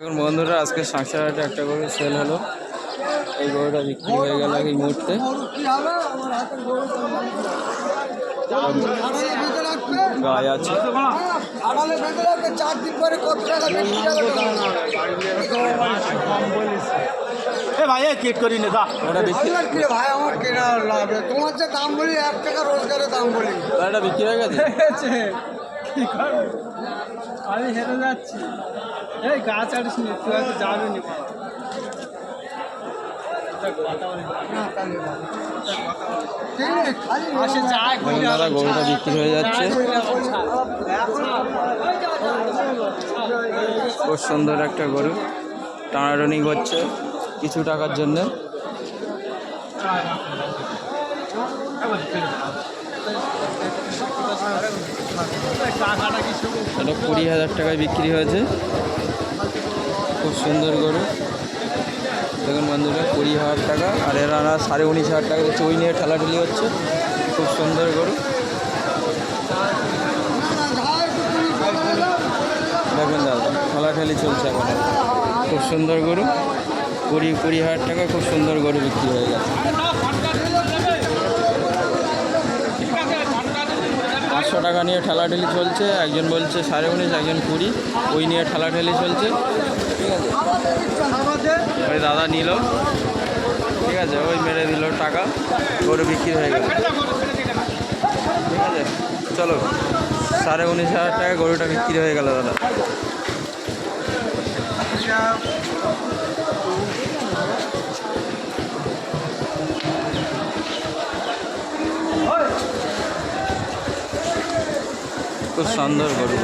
এখন বন্ধুরা আজকে 5,500 একটা করে সেল হলো। এই গরুটা বিক্রি হয়ে গেল এই মুহূর্তে। গায়ে আছে ভাই কেট করি না ওটা বিক্রি ভাই আমার কেনা লাভ তোমার যে দাম বলি 1 টাকা রোজগারের দাম বলি এটা বিক্রি হয়ে গেছে। আমি হেরে যাচ্ছি এই গাছ আড়িস নি তুই হয়তো যাবে নি দাদা গরুটা বিক্রি হয়ে যাচ্ছে। খুব সুন্দর একটা গরু, টানাটানি করছে কিছু টাকার জন্য। এটা 20,000 টাকায় বিক্রি হয়েছে। খুব সুন্দর গরু, দেখুন বন্ধুরা 20,000 টাকা। আর এরা 19,500 টাকা চই নিয়ে ঠেলাঠেলি হচ্ছে। খুব সুন্দর গরু, দেখুন দাদা ঠেলাঠেলি চলছে এখন। খুব সুন্দর গরু, 20,000 টাকা খুব সুন্দর গরু বিক্রি হয়ে গেছে। 500 টাকা নিয়ে ঠেলাঠেলি চলছে। একজন বলছে 19.5, একজন 20, ওই নিয়ে ঠেলাঠেলি চলছে। ঠিক আছে, ওই দাদা নিল, ঠিক আছে, ওই মেরে দিল টাকা, গরু বিক্রি হয়ে গেল। ঠিক আছে, চলো 19,500 টাকা গরুটা বিক্রি হয়ে গেল দাদা। খুব সুন্দর গরু।